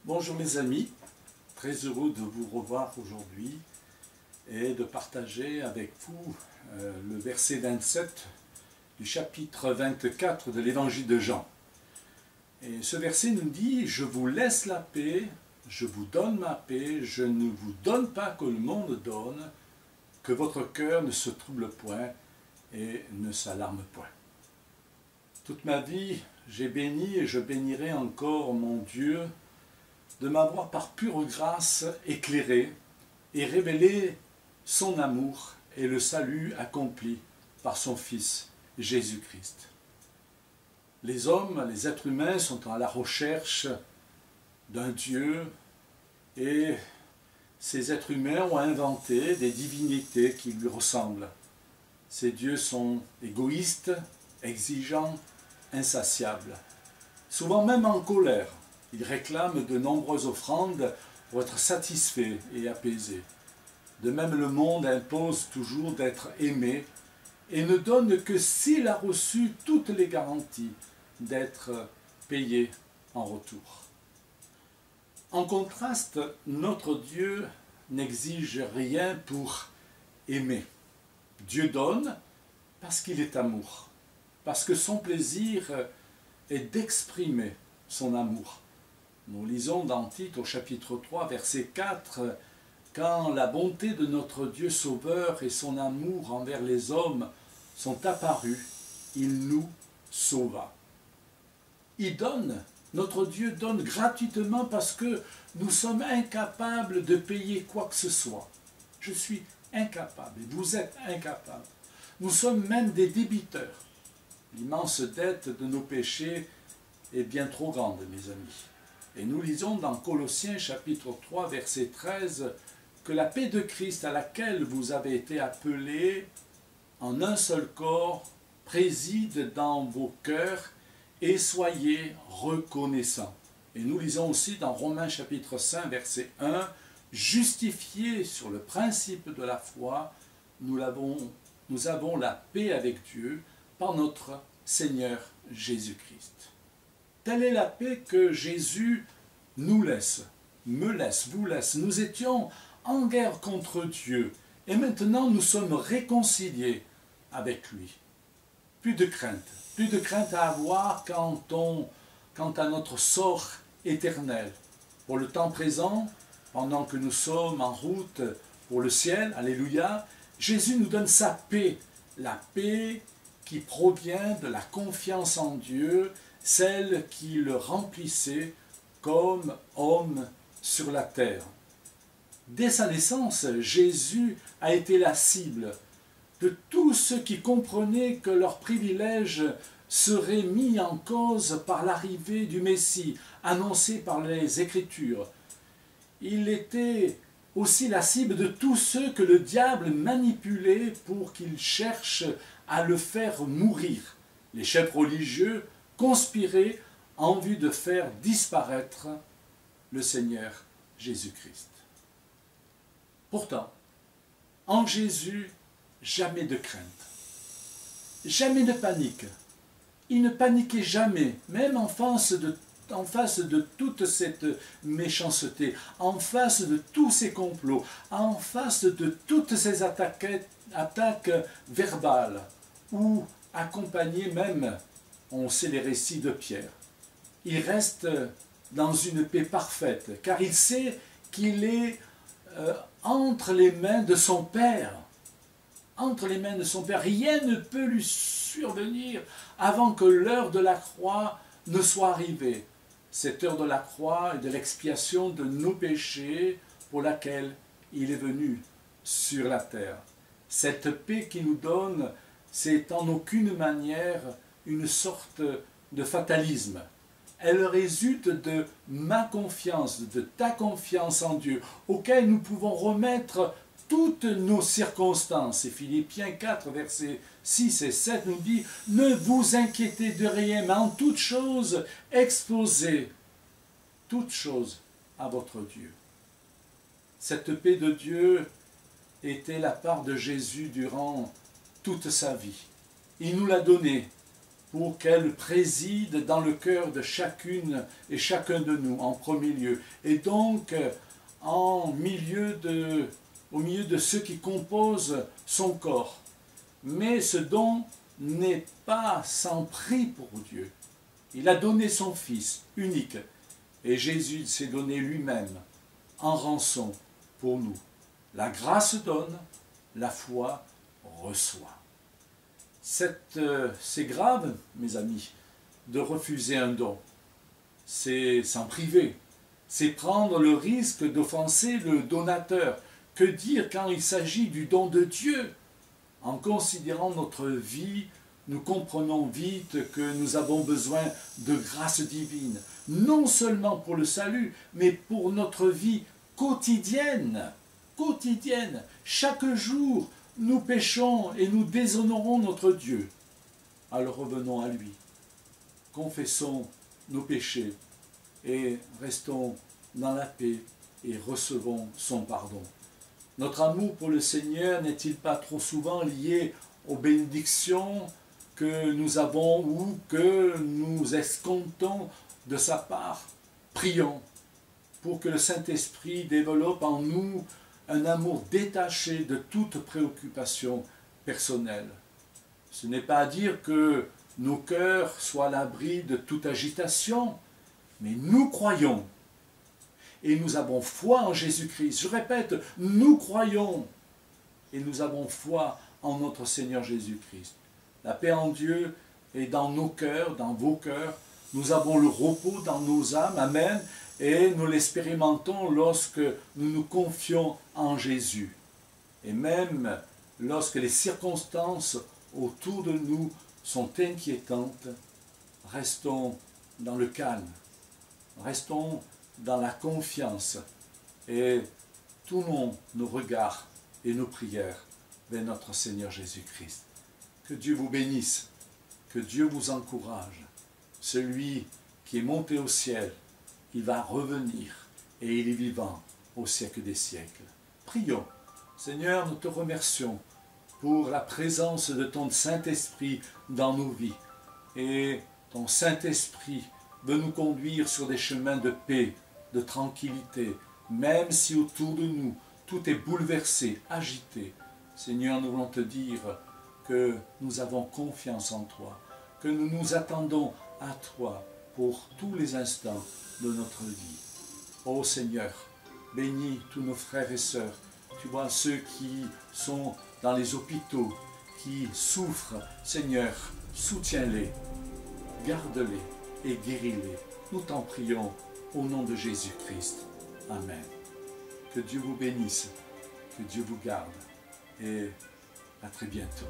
Bonjour mes amis, très heureux de vous revoir aujourd'hui et de partager avec vous le verset 27 du chapitre 24 de l'évangile de Jean. Et ce verset nous dit « Je vous laisse la paix, je vous donne ma paix, je ne vous donne pas que le monde donne, que votre cœur ne se trouble point et ne s'alarme point. » Toute ma vie, j'ai béni et je bénirai encore mon Dieu de m'avoir par pure grâce éclairé et révélé son amour et le salut accompli par son Fils Jésus-Christ. Les hommes, les êtres humains sont à la recherche d'un Dieu et ces êtres humains ont inventé des divinités qui lui ressemblent. Ces dieux sont égoïstes, exigeants, insatiables, souvent même en colère. Ils réclament de nombreuses offrandes pour être satisfaits et apaisés. De même, le monde impose toujours d'être aimé et ne donne que s'il a reçu toutes les garanties d'être payé en retour. En contraste, notre Dieu n'exige rien pour aimer. Dieu donne parce qu'il est amour, parce que son plaisir est d'exprimer son amour. Nous lisons dans Tite au chapitre 3, verset 4, « Quand la bonté de notre Dieu Sauveur et son amour envers les hommes sont apparus, il nous sauva. » Il donne, notre Dieu donne gratuitement parce que nous sommes incapables de payer quoi que ce soit. Je suis incapable et vous êtes incapables. Nous sommes même des débiteurs. L'immense dette de nos péchés est bien trop grande, mes amis. Et nous lisons dans Colossiens chapitre 3, verset 13, que la paix de Christ à laquelle vous avez été appelés en un seul corps préside dans vos cœurs et soyez reconnaissants. Et nous lisons aussi dans Romains chapitre 5, verset 1, justifiés sur le principe de la foi, nous avons la paix avec Dieu par notre Seigneur Jésus-Christ. Telle est la paix que Jésus nous laisse, me laisse, vous laisse. Nous étions en guerre contre Dieu et maintenant nous sommes réconciliés avec lui. Plus de crainte à avoir quant à notre sort éternel. Pour le temps présent, pendant que nous sommes en route pour le ciel, alléluia, Jésus nous donne sa paix, la paix qui provient de la confiance en Dieu, celle qui le remplissait comme homme sur la terre. Dès sa naissance, Jésus a été la cible de tous ceux qui comprenaient que leur privilège serait mis en cause par l'arrivée du Messie, annoncé par les Écritures. Il était aussi la cible de tous ceux que le diable manipulait pour qu'ils cherchent à le faire mourir. Les chefs religieux conspiraient en vue de faire disparaître le Seigneur Jésus-Christ. Pourtant, en Jésus, jamais de crainte, jamais de panique. Il ne paniquait jamais, même en face de toute cette méchanceté, en face de tous ces complots, en face de toutes ces attaques verbales, ou accompagnées même, on sait les récits de Pierre. Il reste dans une paix parfaite, car il sait qu'il est entre les mains de son Père. Entre les mains de son Père, rien ne peut lui survenir avant que l'heure de la croix ne soit arrivée. Cette heure de la croix et de l'expiation de nos péchés pour laquelle il est venu sur la terre. Cette paix qu'il nous donne, c'est en aucune manière une sorte de fatalisme. Elle résulte de ma confiance, de ta confiance en Dieu, auquel nous pouvons remettre toutes nos circonstances. Et Philippiens 4, versets 6 et 7 nous dit « Ne vous inquiétez de rien, mais en toute chose, exposez toute chose à votre Dieu. » Cette paix de Dieu était la part de Jésus durant toute sa vie. Il nous l'a donnée pour qu'elle préside dans le cœur de chacune et chacun de nous en premier lieu. Et donc, au milieu de ceux qui composent son corps. Mais ce don n'est pas sans prix pour Dieu. Il a donné son Fils unique. Et Jésus s'est donné lui-même en rançon pour nous. La grâce donne, la foi reçoit. C'est grave, mes amis, de refuser un don. C'est s'en priver. C'est prendre le risque d'offenser le donateur. Que dire quand il s'agit du don de Dieu? En considérant notre vie, nous comprenons vite que nous avons besoin de grâce divine. Non seulement pour le salut, mais pour notre vie quotidienne. Quotidienne. Chaque jour, nous péchons et nous déshonorons notre Dieu. Alors revenons à lui. Confessons nos péchés et restons dans la paix et recevons son pardon. Notre amour pour le Seigneur n'est-il pas trop souvent lié aux bénédictions que nous avons ou que nous escomptons de sa part? Prions pour que le Saint-Esprit développe en nous un amour détaché de toute préoccupation personnelle. Ce n'est pas à dire que nos cœurs soient à l'abri de toute agitation, mais nous croyons et nous avons foi en Jésus-Christ. Je répète, nous croyons et nous avons foi en notre Seigneur Jésus-Christ. La paix en Dieu est dans nos cœurs, dans vos cœurs. Nous avons le repos dans nos âmes. Amen. Et nous l'expérimentons lorsque nous nous confions en Jésus. Et même lorsque les circonstances autour de nous sont inquiétantes, restons dans le calme, restons dans la confiance et tournons nos regards et nos prières vers notre Seigneur Jésus-Christ. Que Dieu vous bénisse, que Dieu vous encourage. Celui qui est monté au ciel, il va revenir et il est vivant au siècle des siècles. Prions. Seigneur, nous te remercions pour la présence de ton Saint-Esprit dans nos vies. Et ton Saint-Esprit veut nous conduire sur des chemins de paix, de tranquillité, même si autour de nous tout est bouleversé, agité. Seigneur, nous voulons te dire que nous avons confiance en toi, que nous nous attendons à toi pour tous les instants de notre vie. Ô Seigneur, bénis tous nos frères et sœurs. Tu vois ceux qui sont dans les hôpitaux, qui souffrent. Seigneur, soutiens-les, garde-les et guéris-les. Nous t'en prions au nom de Jésus-Christ. Amen. Que Dieu vous bénisse, que Dieu vous garde et à très bientôt.